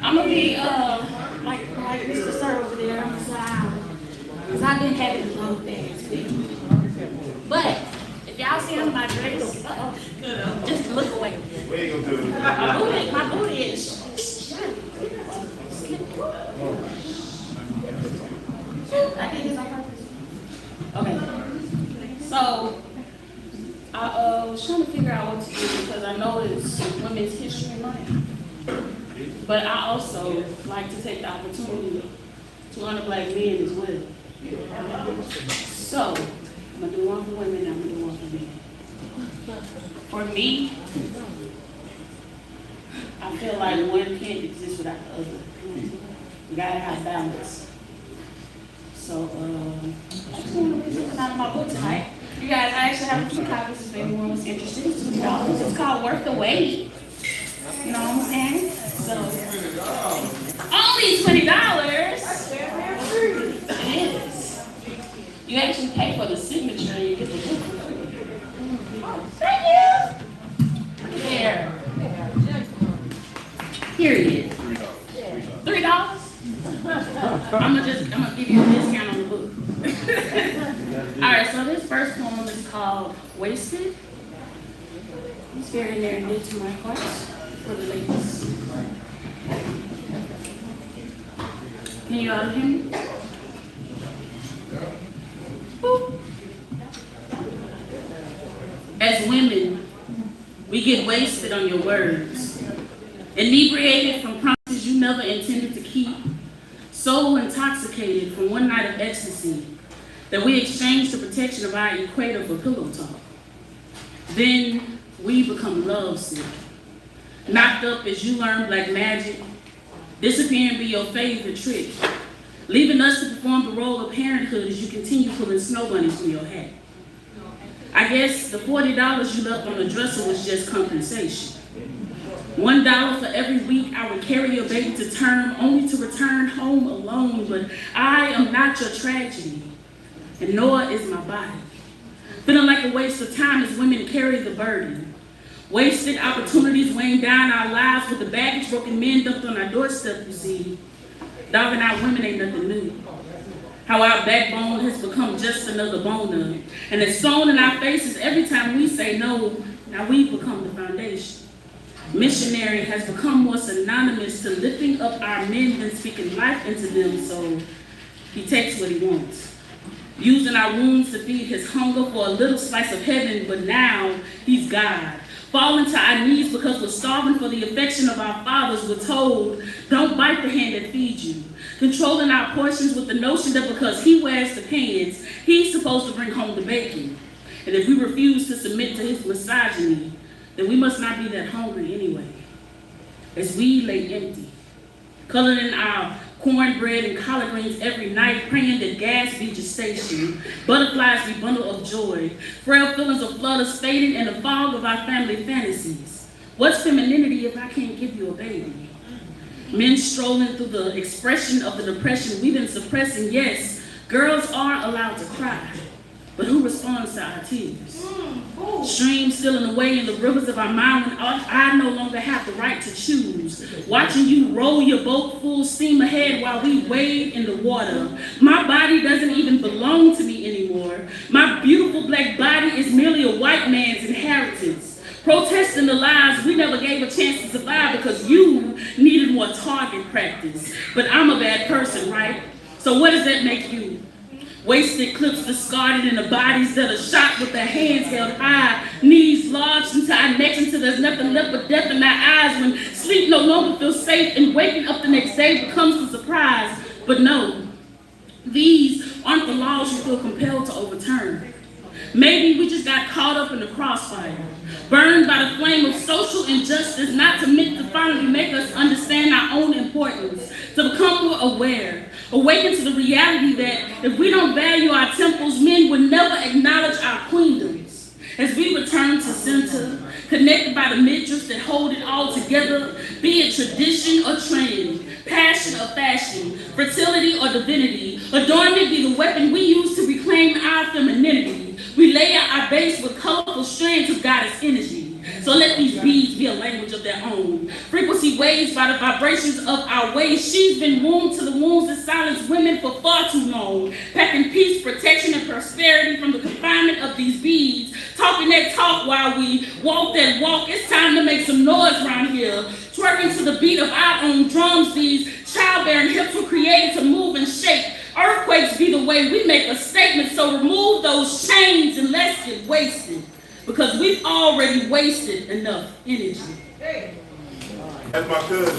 I'm gonna be like Mr. Sir over there on the side. Because I've been having a long dance with me. But if y'all see on my dress, just look away. We ain't gonna do it. My booty is I think it's on purpose. Okay. So I was trying to figure out what to do because I know it's Women's History Month. But I also like to take the opportunity to honor Black men as well. So I'm gonna do one for women and I'm gonna do one for men. For me, I feel like one can't exist without the other. You gotta have balance. So I just want to be something out of my book tonight. You guys, I actually have a few copies if anyone was interested. It's $2. It's called Worth the Wait. You know what I'm saying? So only $20. It is. You actually pay for the signature and you get the book for free. Thank you. There. Period. $3? I'm gonna give you a discount on the book. All right, so this first poem is called Wasted. It's very near and dear to my heart for the ladies. Can you all hear me? Boop. As women, we get wasted on your words, inebriated from promises you never intended to keep, so intoxicated from one night of ecstasy that we exchange the protection of our equator for pillow talk. Then we become lovesick, knocked up as you learn black magic, disappearing be your favorite trick, leaving us to perform the role of parenthood as you continue pulling snow bunnies from your hat. I guess the $40 you left on the dresser was just compensation. $1 for every week I would carry your baby to term, only to return home alone. But I am not your tragedy, and nor is my body. Feeling like a waste of time as women carry the burden. Wasted opportunities weighing down our lives with the baggage broken men dumped on our doorstep, you see. Dogging out women ain't nothing new. How our backbone has become just another boner. And it's sewn in our faces every time we say no. Now we've become the foundation. Missionary has become more synonymous to lifting up our men than speaking life into them, so he takes what he wants. Using our wounds to feed his hunger for a little slice of heaven, but now he's God. Falling to our knees because we're starving for the affection of our fathers. We're told, don't bite the hand that feeds you. Controlling our portions with the notion that because he wears the pants, he's supposed to bring home the bacon. And if we refuse to submit to his misogyny, then we must not be that hungry anyway. As we lay empty, coloring our cornbread and collard greens every night, praying that gas be gestation, butterflies be bundle of joy, frail feelings of flood us fading in the fog of our family fantasies. What's femininity if I can't give you a baby? Men strolling through the expression of the depression we've been suppressing. Yes, girls are allowed to cry, but who responds to our tears? Streams stealing away in the rivers of our mind when I no longer have the right to choose. Watching you roll your boat full steam ahead while we wade in the water. My body doesn't even belong to me anymore. My beautiful black body is merely a white man's inheritance. Protesting the lives we never gave a chance to survive because you needed more target practice. But I'm a bad person, right? So what does that make you? Wasted clips discarded in the bodies that are shot with their hands held high, knees lodged into our necks until there's nothing left but death in our eyes when sleep no longer feels safe and waking up the next day becomes a surprise. But no, these aren't the laws you feel compelled to overturn. Maybe we just got caught up in the crossfire, burned by the flame of social injustice, not to finally make us understand our own importance, to become more aware, awaken to the reality that if we don't value our temples, men will never acknowledge our queendoms. As we return to center, connected by the midriffs that hold it all together, be it tradition or trend, passion or fashion, fertility or divinity, adornment be the weapon we use to reclaim our femininity. We lay out our base with colorful strands of goddess energy. So let these beads be a language of their own. Frequency waves by the vibrations of our ways. She's been wombed to the wounds that silence women for far too long. Packing peace, protection, and prosperity from the confinement of these beads. Talking that talk while we walk that walk. It's time to make some noise around here. Twerking to the beat of our own drums. These childbearing hips were created to move and shake. Earthquakes be the way we make a statement. So remove those chains and let's get wasted. Because we've already wasted enough energy. That's my cousin.